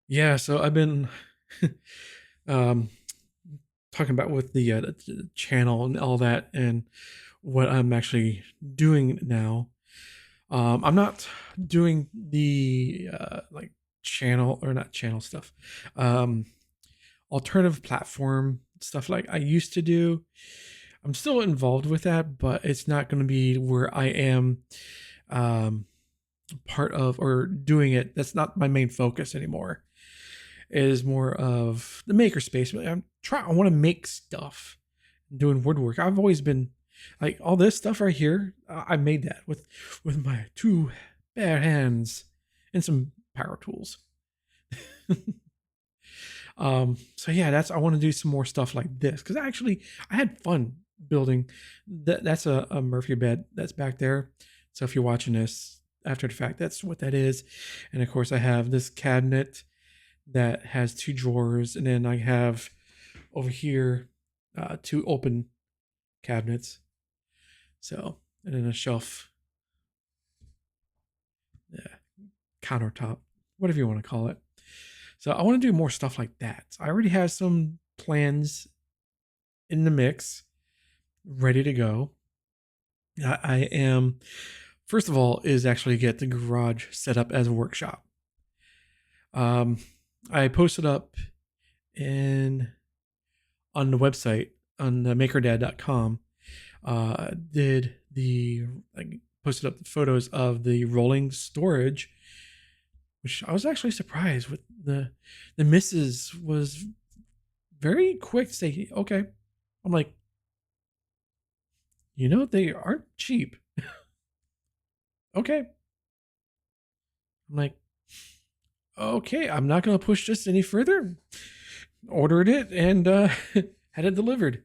Yeah, so I've been um, talking about with the channel and all that, and what I'm actually doing now. I'm not doing the like channel or not channel stuff, um, alternative platform stuff like I used to do. I'm still involved with that, but it's not going to be where I am um, part of or doing it. That's not my main focus anymore. It is more of the makerspace. I want to make stuff, doing woodwork. I've always been like all this stuff right here. I made that with my two bare hands and some power tools. So yeah, that's I want to do some more stuff like this because actually I had fun building. That's a Murphy bed that's back there. So if you're watching this after the fact, that's what that is. And of course, I have this cabinet that has two drawers, and then I have over here two open cabinets. So, and then a shelf, yeah, countertop, whatever you want to call it. So I want to do more stuff like that. I already have some plans in the mix, ready to go. I am, first of all, is actually get the garage set up as a workshop. Um, I posted up in on the website on the makerdad.com. Did the like posted up the photos of the rolling storage, which I was actually surprised with. The missus was very quick to say okay. I'm like, they aren't cheap. Okay. I'm like, okay, I'm not gonna push this any further. Ordered it and had it delivered.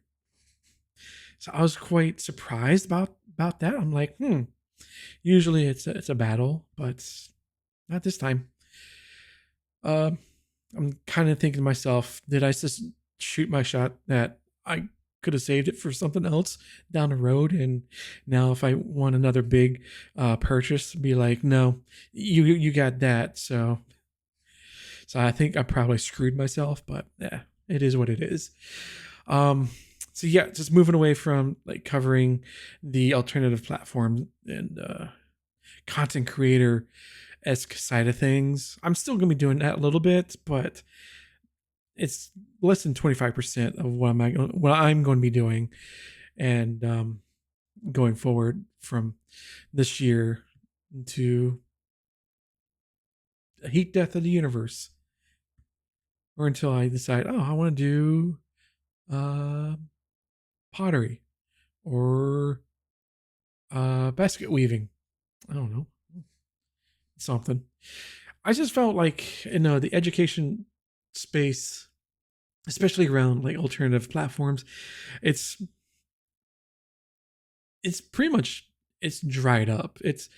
So I was quite surprised about that. I'm like, usually it's a battle, but not this time. I'm kind of thinking to myself, did I just shoot my shot that I could have saved it for something else down the road? And now if I want another big purchase, be like, no, you got that. So I think I probably screwed myself, but yeah, it is what it is. Um, so yeah, just moving away from like covering the alternative platforms and content creator esque side of things. I'm still gonna be doing that a little bit, but it's less than 25% of what I'm going to be doing, and going forward from this year to a heat death of the universe, or until I decide, oh, I want to do uh, pottery or basket weaving. I don't know, something. I just felt like the education space, especially around like alternative platforms, it's it's pretty much it's dried up. It's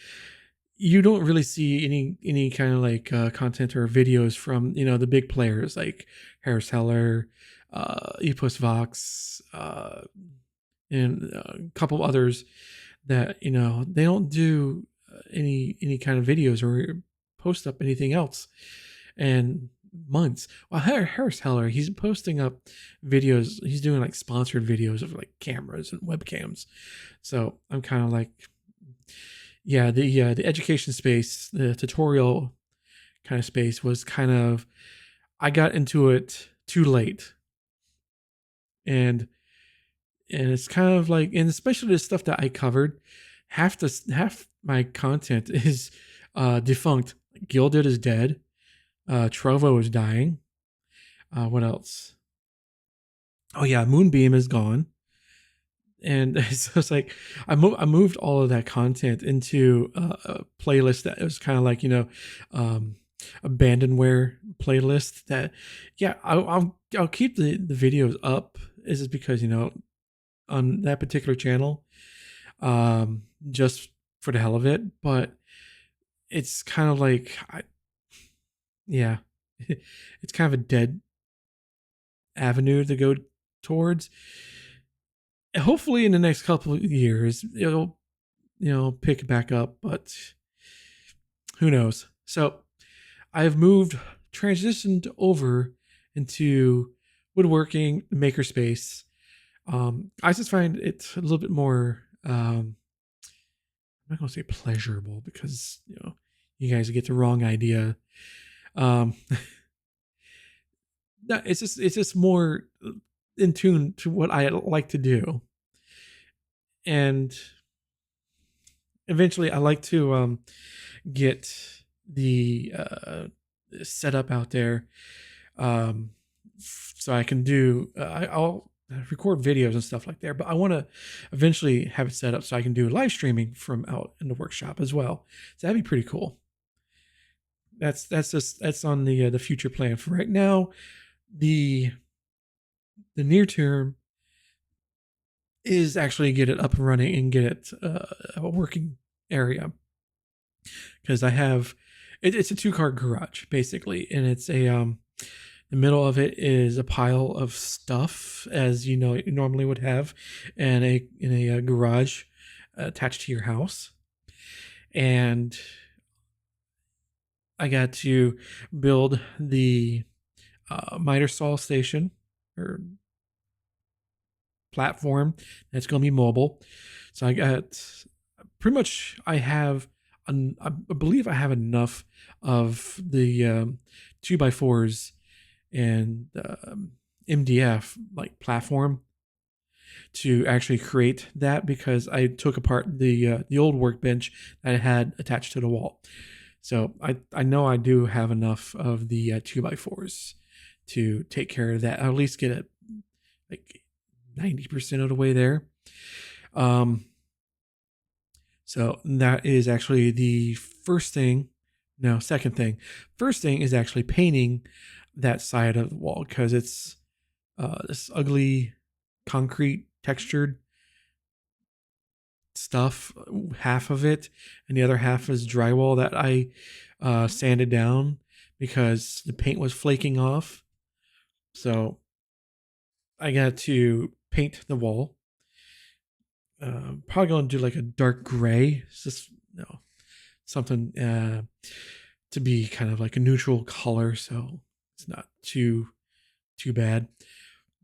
You don't really see any kind of like content or videos from the big players like Harris Heller, Epos Vox, and a couple others that they don't do any kind of videos or post up anything else and months. Well, Harris Heller, he's posting up videos. He's doing like sponsored videos of like cameras and webcams. So I'm kind of like, yeah, the education space, the tutorial kind of space was kind of, I got into it too late, and it's kind of like, and especially the stuff that I covered, half my content is defunct. Gilded is dead. Trovo is dying. What else? Oh yeah, Moonbeam is gone. And so it's like I moved all of that content into a playlist that was kind of like abandonware playlist. That yeah, I'll keep the videos up. Is it because on that particular channel, just for the hell of it? But it's kind of like yeah, it's kind of a dead avenue to go towards. Hopefully in the next couple of years it'll pick back up, but who knows. So I've moved transitioned over into woodworking, Makerspace. I just find it a little bit more. I'm not gonna say pleasurable because you guys get the wrong idea. Um, no, it's just more in tune to what I like to do, and eventually I like to get the setup out there, um, so I can do. I'll record videos and stuff like that, but I want to eventually have it set up so I can do live streaming from out in the workshop as well. So that'd be pretty cool. That's on the future plan. For right now, the near term is actually get it up and running and get it a working area, because I have it's a 2-car garage basically, and it's a the middle of it is a pile of stuff, as you normally would have in a garage attached to your house, and I got to build the miter saw station or platform that's going to be mobile. So I got pretty much, I believe I have enough of the 2x4s and MDF like platform to actually create that, because I took apart the old workbench that I had attached to the wall. So I know I do have enough of the 2x4s to take care of that. I'll at least get it like 90% of the way there. So that is actually the first thing. No, second thing. First thing is actually painting that side of the wall, because it's this ugly concrete textured stuff, half of it, and the other half is drywall that I sanded down because the paint was flaking off. So I got to paint the wall. Probably going to do like a dark gray. It's just something to be kind of like a neutral color, so it's not too bad.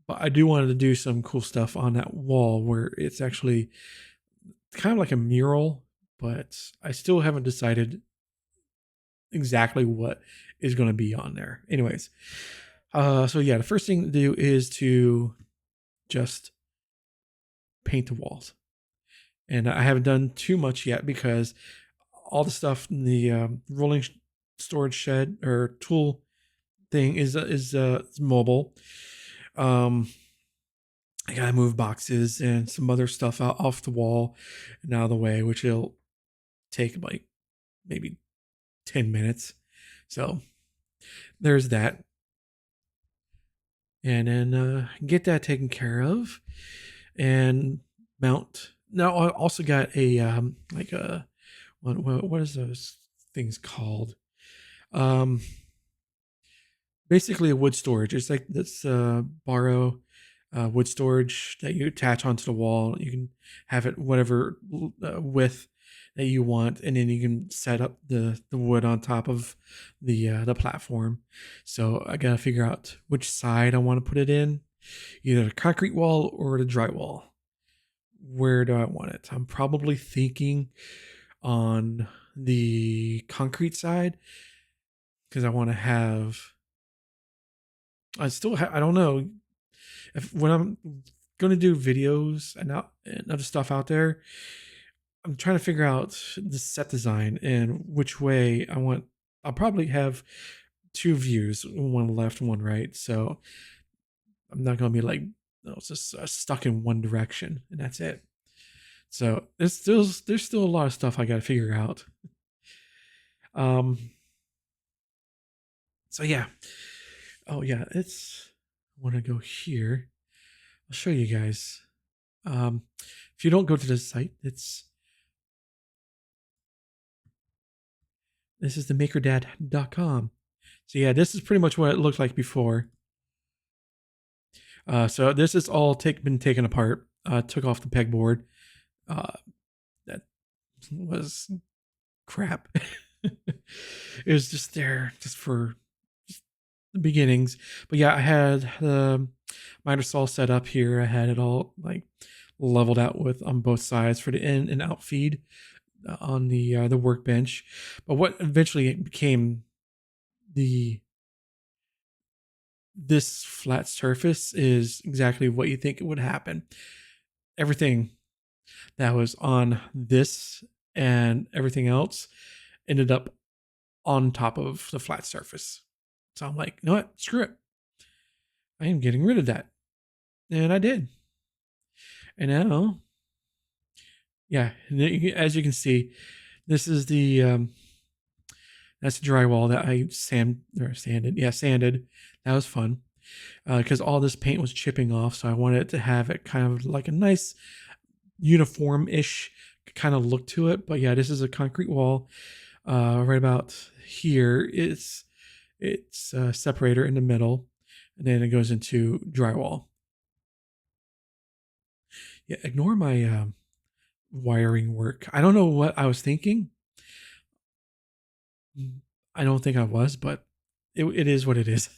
But I do want to do some cool stuff on that wall where it's actually kind of like a mural, but I still haven't decided exactly what is going to be on there. Anyways, so yeah, the first thing to do is to just paint the walls. And I haven't done too much yet because all the stuff in the rolling storage shed or tool thing is mobile. I gotta move boxes and some other stuff off the wall and out of the way, which will take like maybe 10 minutes. So there's that. And then get that taken care of and mount. Now I also got a like a what is those things called? Basically a wood storage. It's like this borrow wood storage that you attach onto the wall. You can have it whatever width that you want, and then you can set up the wood on top of the platform. So I gotta figure out which side I want to put it in, either the concrete wall or the drywall. Where do I want it? I'm probably thinking on the concrete side, because I want to have. I don't know if when I'm going to do videos and other stuff out there, I'm trying to figure out the set design and which way I want. I'll probably have 2 views, one left, one right. So I'm not going to be like, it's just stuck in one direction and that's it. So there's still a lot of stuff I got to figure out. So yeah. Oh yeah, I want to go here. I'll show you guys. If you don't go to the site, this is the makerdad.com. So yeah, this is pretty much what it looked like before. So this is all been taken apart. Took off the pegboard. That was crap. It was just there just for the beginnings. But yeah, I had the miter saw set up here. I had it all like leveled out with on both sides for the in and out feed on the workbench. But what eventually became the this flat surface is exactly what you think it would happen. Everything that was on this and everything else ended up on top of the flat surface. So I'm like, you know what? Screw it. I am getting rid of that. And I did. And now, yeah, as you can see, this is the that's the drywall that I sanded. Yeah, sanded. That was fun because all this paint was chipping off. So I wanted to have it kind of like a nice uniform-ish kind of look to it. But yeah, this is a concrete wall. Right about here, it's a separator in the middle, and then it goes into drywall. Yeah, ignore my wiring work. I don't know what I was thinking. I don't think I was, but it is what it is.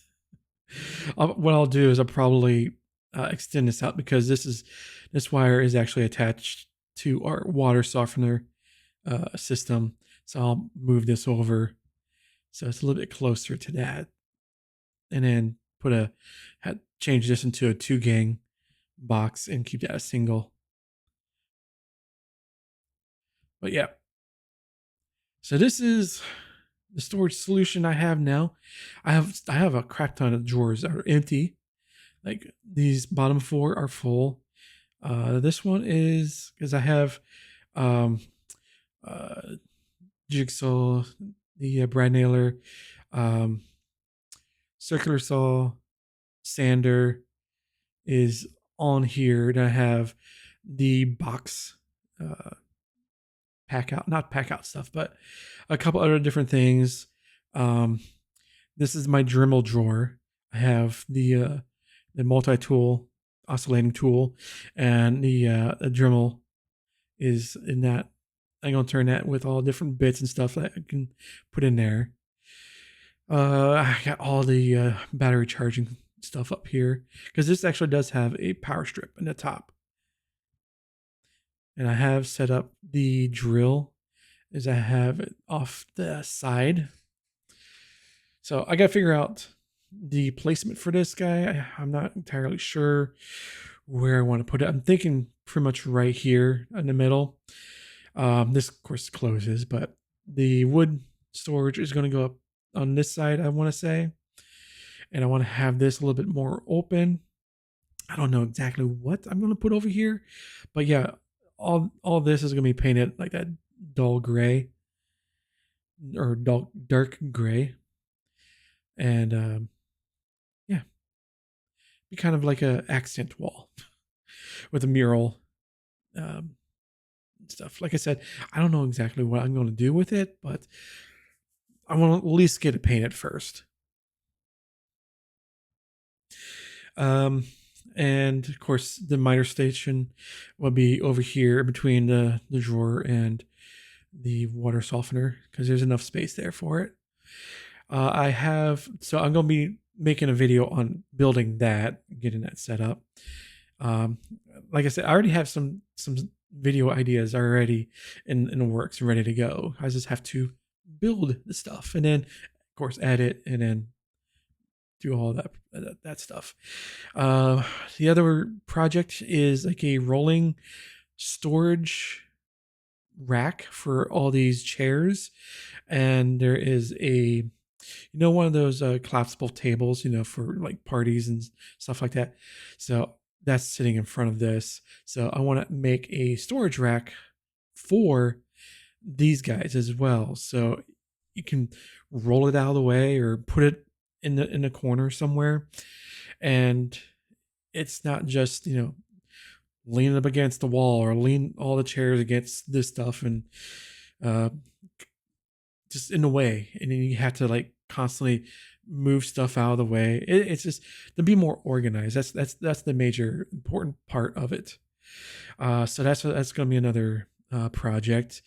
What I'll do is I'll probably extend this out because this wire is actually attached to our water softener system. So I'll move this over so it's a little bit closer to that, and then change this into a 2-gang box and keep that a single. But yeah, so this is the storage solution I have now. I have a crap ton of drawers that are empty. Like these bottom 4 are full. This one is because I have jigsaw, the brad nailer, circular saw, sander is on here. And I have the box not pack out stuff, but a couple other different things. This is my Dremel drawer. I have the multi-tool oscillating tool, and the Dremel is in that. I'm gonna turn that with all different bits and stuff that I can put in there. I got all the battery charging stuff up here because this actually does have a power strip in the top. And I have set up the drill as I have it off the side. So I got to figure out the placement for this guy. I'm not entirely sure where I want to put it. I'm thinking pretty much right here in the middle. This of course closes, but the wood storage is going to go up on this side, I want to say. And I want to have this a little bit more open. I don't know exactly what I'm going to put over here, but yeah, all this is going to be painted like that dull gray or dark gray. And yeah, be kind of like a accent wall with a mural stuff. Like I said, I don't know exactly what I'm going to do with it, but I want to at least get it painted first. And of course, the miter station will be over here between the drawer and the water softener because there's enough space there for it. So I'm going to be making a video on building that, getting that set up. Like I said, I already have some video ideas already in the works and ready to go. I just have to build the stuff and then, of course, edit and then do all that stuff. The other project is like a rolling storage rack for all these chairs, and there is one of those collapsible tables, for like parties and stuff like that. So that's sitting in front of this. So I want to make a storage rack for these guys as well. So you can roll it out of the way or put it in the corner somewhere, and it's not just lean up against the wall or lean all the chairs against this stuff and just in the way, and then you have to like constantly move stuff out of the way. It's just to be more organized. That's the major important part of it. So that's going to be another project.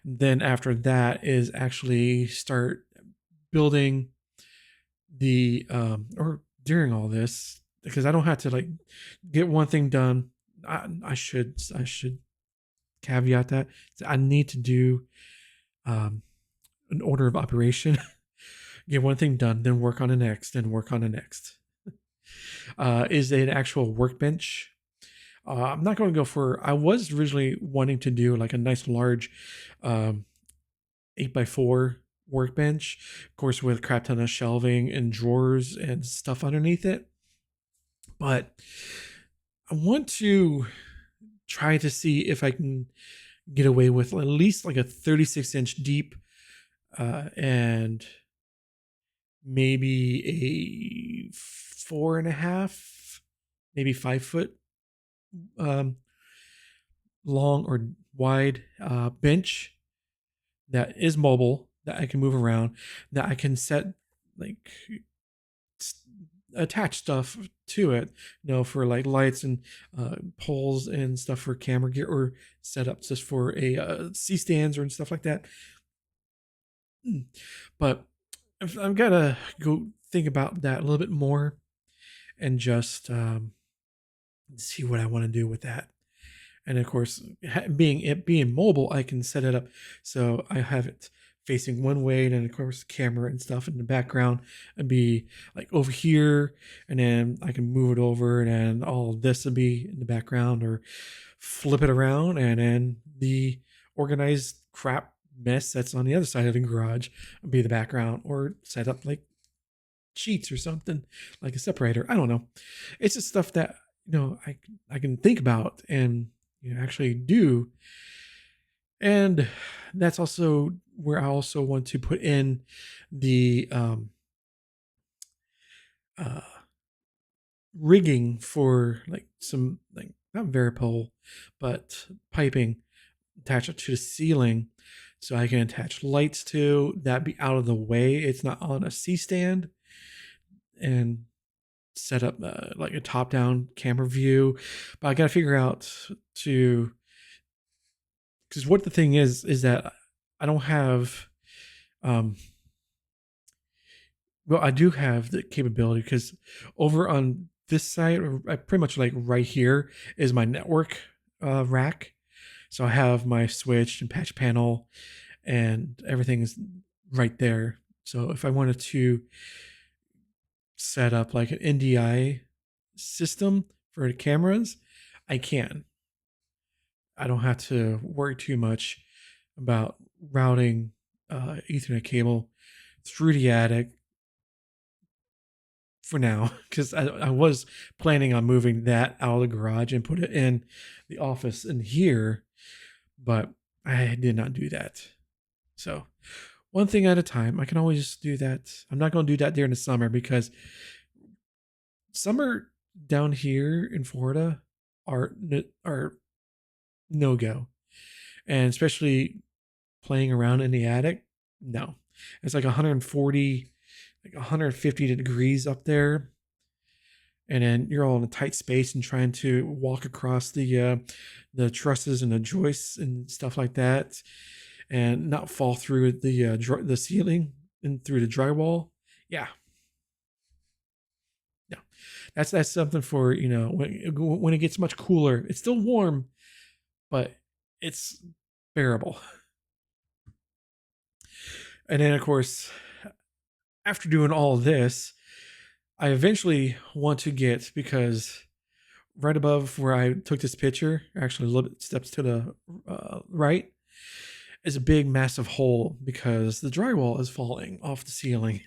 Then after that is actually start building the or during all this, because I don't have to like get one thing done. I should caveat that I need to do an order of operation. Get one thing done, then work on the next, then work on the next. Is an actual workbench. I'm not going to go for. I was originally wanting to do like a nice large 8x4 workbench, of course, with a crap ton of shelving and drawers and stuff underneath it. But I want to try to see if I can get away with at least like a 36-inch deep and maybe a 4.5, maybe 5 foot long or wide bench that is mobile, that I can move around, that I can set like attach stuff to it, for like lights and poles and stuff for camera gear, or setups just for a C stands or stuff like that. But I've got to go think about that a little bit more and just see what I want to do with that. And of course, being mobile, I can set it up so I have it facing one way, and then of course camera and stuff in the background, and be like over here, and then I can move it over, and then all of this will be in the background, or flip it around, and then the organized crap mess that's on the other side of the garage will be the background, or set up like sheets or something, like a separator. I don't know. It's just stuff that I can think about and actually do. And that's also where I also want to put in the rigging for like some, like, not varipole, but piping, attach it to the ceiling so I can attach lights to that, be out of the way. It's not on a C stand, and set up like a top down camera view. But I got to figure out to, because what the thing is that I don't have well, I do have the capability, because over on this side, or pretty much like right here, is my network rack. So I have my switch and patch panel and everything is right there. So if I wanted to set up like an NDI system for the cameras, I can. I don't have to worry too much about routing Ethernet cable through the attic for now, because I was planning on moving that out of the garage and put it in the office in here, but I did not do that. So one thing at a time. I can always do that. I'm not going to do that during the summer, because summer down here in Florida are no go, and especially playing around in the attic. No, it's like 140, like 150 degrees up there, and then you're all in a tight space and trying to walk across the trusses and the joists and stuff like that, and not fall through the ceiling and through the drywall. Yeah, no, that's something for when it gets much cooler. It's still warm, but it's bearable. And then of course, after doing all this, I eventually want to get, because right above where I took this picture, actually a little bit steps to the right, is a big massive hole, because the drywall is falling off the ceiling.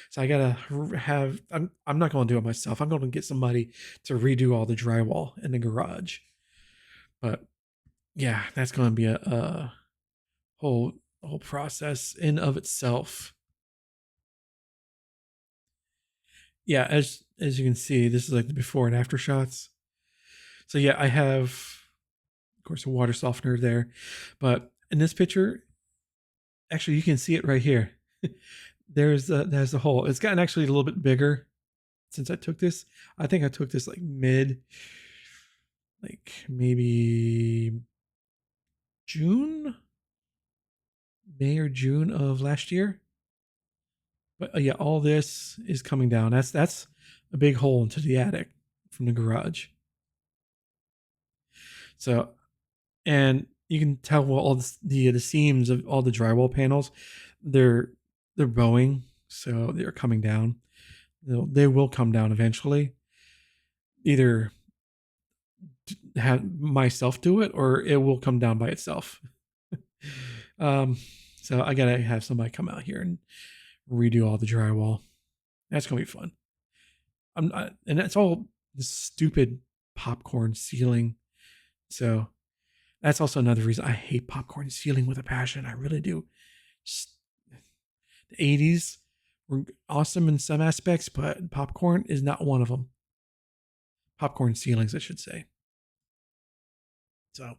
So I gotta have, I'm not going to do it myself. I'm going to get somebody to redo all the drywall in the garage. But yeah, that's going to be a whole process in of itself. Yeah, as you can see, this is like the before and after shots. So yeah, I have, of course, a water softener there, but in this picture, actually, you can see it right here. There's the hole. It's gotten actually a little bit bigger since I took this. I think I took this like maybe May or June of last year. But yeah, all this is coming down. That's a big hole into the attic from the garage. So, and you can tell all the seams of all the drywall panels, they're bowing, so they're coming down. They will come down eventually. Either have myself do it, or it will come down by itself. So I gotta have somebody come out here and redo all the drywall. That's gonna be fun. I'm not, and that's all this stupid popcorn ceiling. So that's also another reason I hate popcorn ceiling with a passion. I really do. Just, the 80s were awesome in some aspects, but popcorn is not one of them. Popcorn ceilings, I should say. So,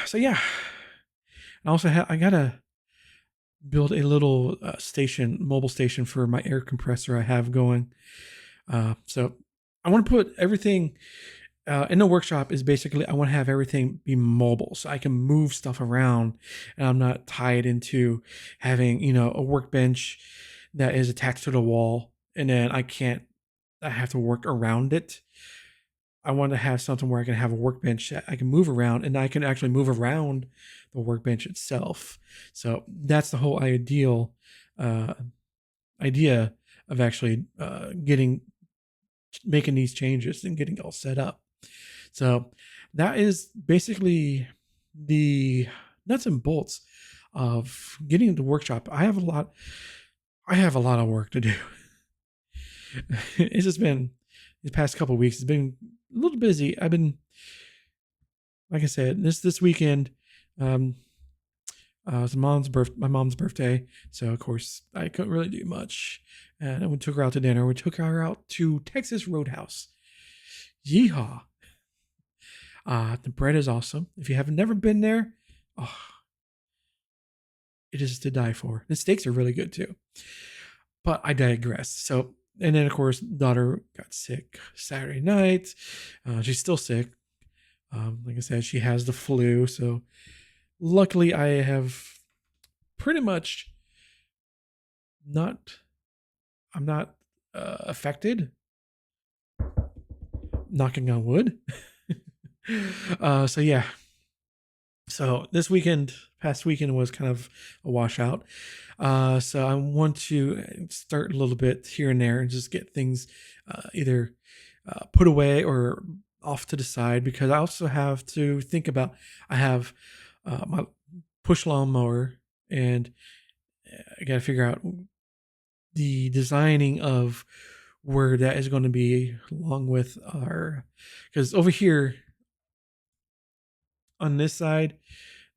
so yeah. And also, I gotta build a little mobile station for my air compressor I have going. So I want to put everything in the workshop. Is basically I want to have everything be mobile, so I can move stuff around, and I'm not tied into having a workbench that is attached to the wall, and then I have to work around it. I want to have something where I can have a workbench that I can move around, and I can actually move around the workbench itself. So that's the whole idea of actually making these changes and getting it all set up. So that is basically the nuts and bolts of getting the workshop. I have a lot of work to do. It's just been the past couple of weeks. It's been a little busy. I've been, like I said, this weekend it was my mom's birthday, so of course I couldn't really do much. And we took her out to dinner. We took her out to Texas Roadhouse. Yeehaw! The bread is awesome. If you have never been there, it is to die for. The steaks are really good too. But I digress. So, and then of course, daughter got sick Saturday night. She's still sick. Like I said, she has the flu. So luckily I have pretty much I'm not affected. Knocking on wood. So yeah. So this past weekend was kind of a washout. So I want to start a little bit here and there and just get things either put away or off to the side, because I also have to think about, I have my push lawnmower, and I got to figure out the designing of where that is going to be, along with because over here on this side,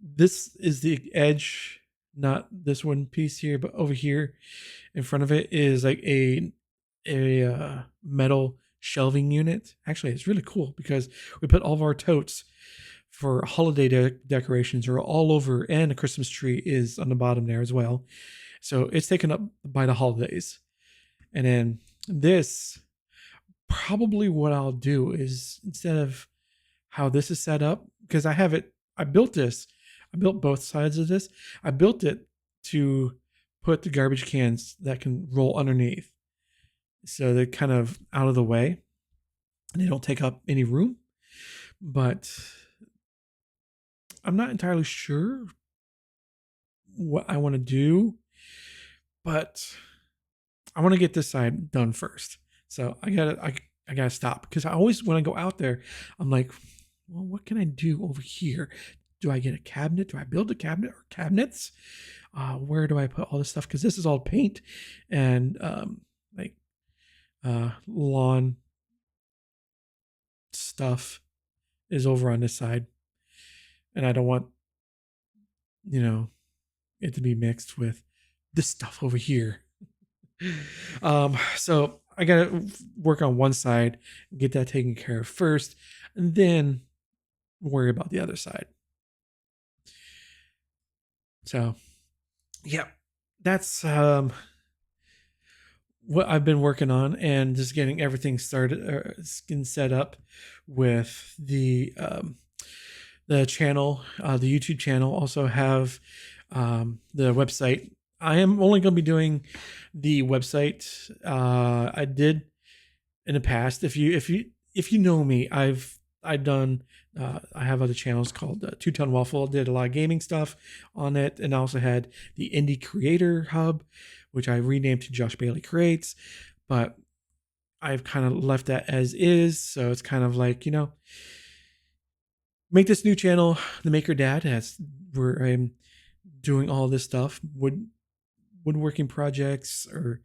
this is the edge, not this one piece here, but over here in front of it is like a metal shelving unit. Actually, it's really cool because we put all of our totes for holiday decorations are all over, and a Christmas tree is on the bottom there as well. So it's taken up by the holidays. And then this, probably what I'll do is, instead of how this is set up, because I built both sides of this. I built it to put the garbage cans that can roll underneath, so they're kind of out of the way and they don't take up any room. But I'm not entirely sure what I want to do, but I want to get this side done first. So I gotta stop, because I always, when I go out there, I'm like, well, what can I do over here? Do I get a cabinet? Do I build a cabinet or cabinets? Where do I put all this stuff? Because this is all paint and lawn stuff is over on this side, and I don't want it to be mixed with this stuff over here. So I gotta work on one side, get that taken care of first, and then worry about the other side. So yeah, that's what I've been working on, and just getting everything started, getting set up with the channel, the YouTube channel. Also have the website I am only going to be doing the website. I did in the past. If you know me, I've done. I have other channels called Two Ton Waffle. Did a lot of gaming stuff on it, and I also had the Indie Creator Hub, which I renamed to Josh Bailey Creates. But I've kind of left that as is, so it's kind of like make this new channel, the Maker Dad. That's where I'm doing all this stuff. Woodworking projects or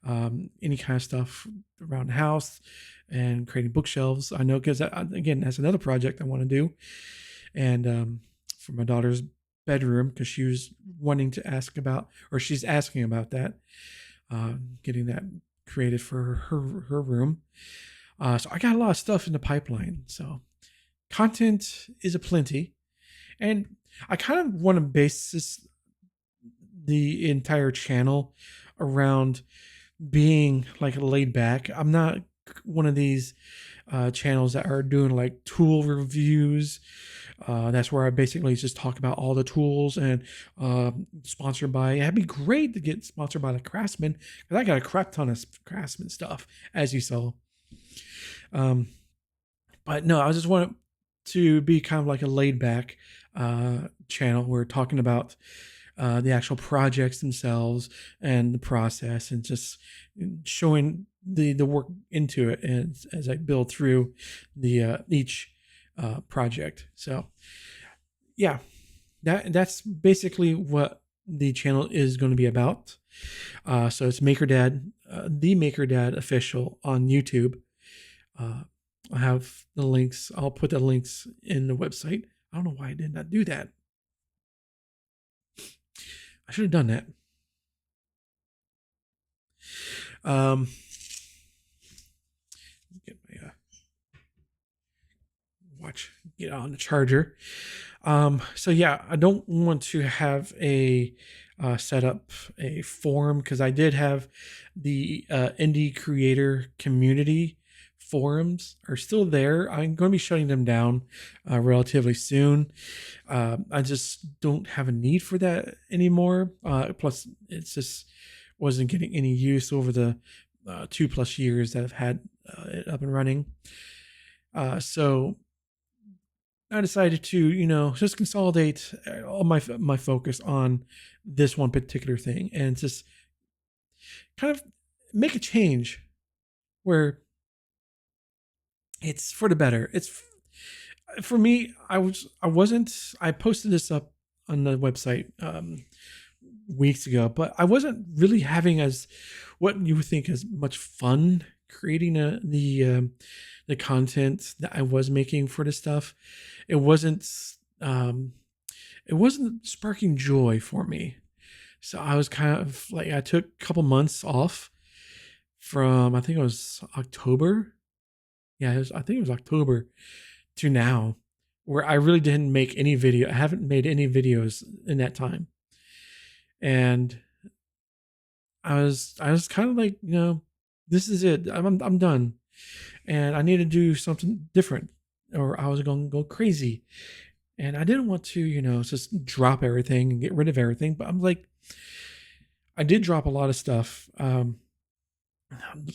any kind of stuff around the house and creating bookshelves. I know because again, that's another project I want to do. And for my daughter's bedroom, because she was wanting to ask about, or she's asking about that, getting that created for her room. So I got a lot of stuff in the pipeline. So content is aplenty. And I kind of want to base the entire channel around being like laid back. I'm not one of these channels that are doing like tool reviews. That's where I basically just talk about all the tools and sponsored by. It'd be great to get sponsored by the Craftsman because I got a crap ton of Craftsman stuff, as you saw. But no, I just want to be kind of like a laid back channel. We're talking about the actual projects themselves and the process, and just showing the work into it as I build through the each project. So yeah, that's basically what the channel is going to be about. So it's Maker Dad, the Maker Dad official on YouTube. I have the links. I'll put the links in the website. I don't know why I did not do that. I should have done that. Get my watch, get on the charger. So yeah, I don't want to have a set up a forum because I did have the indie creator community forums are still there. I'm going to be shutting them down relatively soon. I just don't have a need for that anymore. Plus, it's just wasn't getting any use over the 2+ years that I've had it up and running. So I decided to, just consolidate all my focus on this one particular thing and just kind of make a change where it's for the better. It's for me. I posted this up on the website weeks ago, but I wasn't really having as what you would think as much fun creating the content that I was making for this stuff. It wasn't sparking joy for me. So I was kind of like, I took a couple months off from, I think it was October. Yeah, I think it was October to now, where I really didn't make any video. I haven't made any videos in that time. And I was kind of like, this is it. I'm done. And I need to do something different or I was going to go crazy. And I didn't want to, just drop everything and get rid of everything. But I'm like, I did drop a lot of stuff. A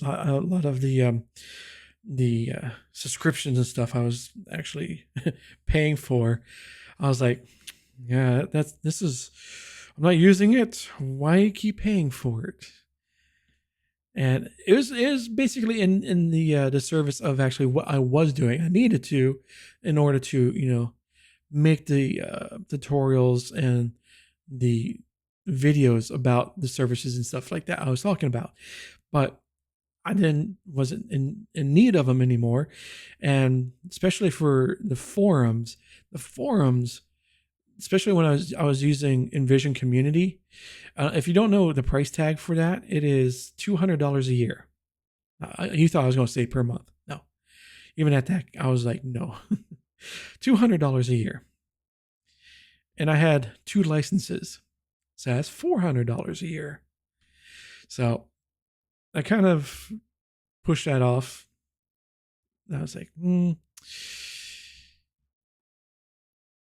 lot of the subscriptions and stuff I was actually paying for. I was like, yeah, I'm not using it. Why keep paying for it? And it was basically in the service of actually what I was doing. I needed to, in order to make the tutorials and the videos about the services and stuff like that I was talking about, but I wasn't in need of them anymore. And especially for the forums, especially when I was using Invision Community. If you don't know the price tag for that, it is $200 a year. You thought I was going to say per month. No. Even at that, I was like, no. $200 a year. And I had 2 licenses. So that's $400 a year. So I kind of pushed that off. I was like,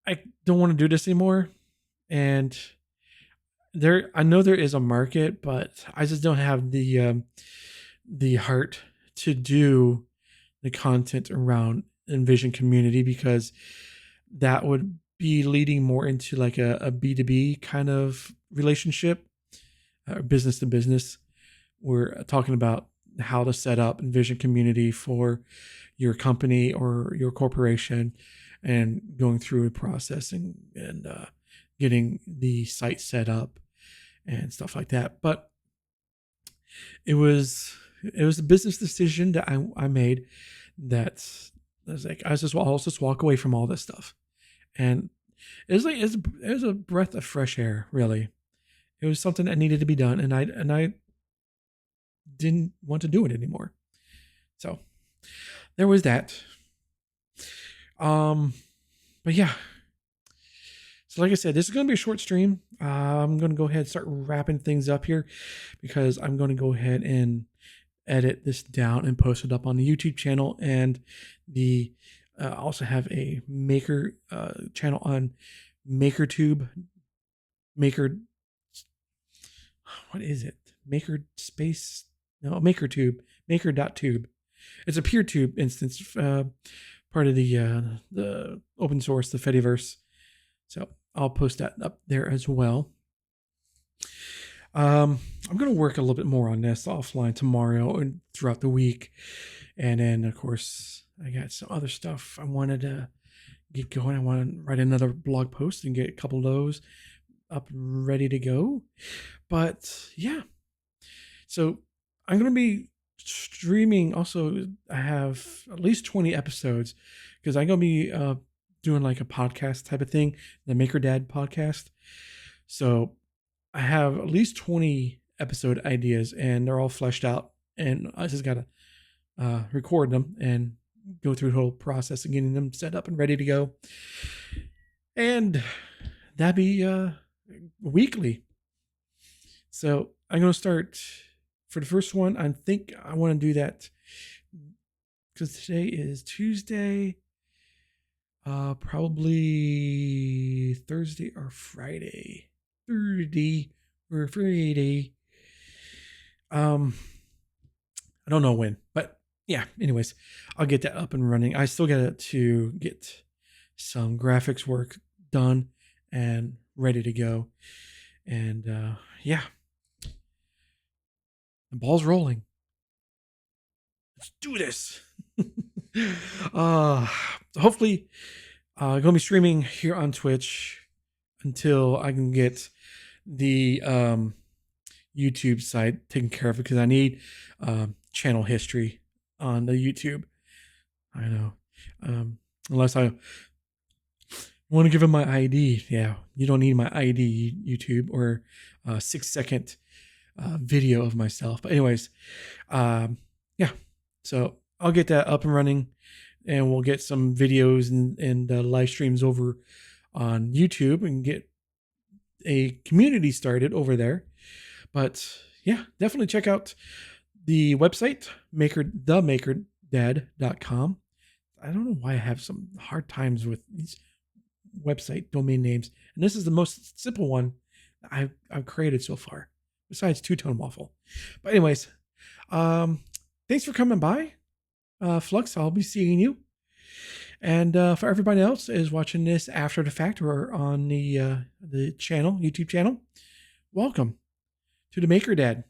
I don't want to do this anymore. And I know there is a market, but I just don't have the heart to do the content around Invision community, because that would be leading more into like a B2B kind of relationship, business to business. We're talking about how to set up Invision community for your company or your corporation, and going through a process and getting the site set up and stuff like that. But it was a business decision that I made, that I was like, I'll just walk away from all this stuff. And it was a breath of fresh air, really. It was something that needed to be done, and I didn't want to do it anymore. So there was that. But yeah. So like I said, this is going to be a short stream. I'm going to go ahead and start wrapping things up here, because I'm going to go ahead and edit this down and post it up on the YouTube channel, and the also have a Maker channel on MakerTube. What is it? Makerspace? No, MakerTube. Maker.tube. It's a PeerTube instance, part of the open source, the Fediverse. So I'll post that up there as well. I'm going to work a little bit more on this offline tomorrow and throughout the week. And then, of course, I got some other stuff I wanted to get going. I want to write another blog post and get a couple of those up and ready to go. But yeah, so I'm going to be streaming. Also, I have at least 20 episodes, because I'm going to be doing like a podcast type of thing, the Maker Dad podcast. So I have at least 20 episode ideas, and they're all fleshed out, and I just got to record them and go through the whole process of getting them set up and ready to go. And that'd be weekly. So I'm going to start for the first one. I think I want to do that because today is Tuesday. Probably Thursday or Friday. Thursday or Friday. I don't know when, but yeah, anyways, I'll get that up and running. I still got to get some graphics work done and ready to go. And yeah, the ball's rolling. Let's do this. Hopefully, I'm gonna be streaming here on Twitch until I can get the YouTube site taken care of, because I need channel history on the YouTube. I know, unless I want to give him my ID. Yeah, you don't need my ID, YouTube, or 6-second video of myself. But anyways, yeah. So I'll get that up and running, and we'll get some videos and live streams over on YouTube and get a community started over there. But yeah, definitely check out the website, themakerdad.com. I don't know why I have some hard times with these website domain names, and this is the most simple one I've created so far, besides Two-Tone Waffle. But anyways, thanks for coming by. Flux, I'll be seeing you. And for everybody else that is watching this after the fact or on the channel, YouTube channel, welcome to the Maker Dad.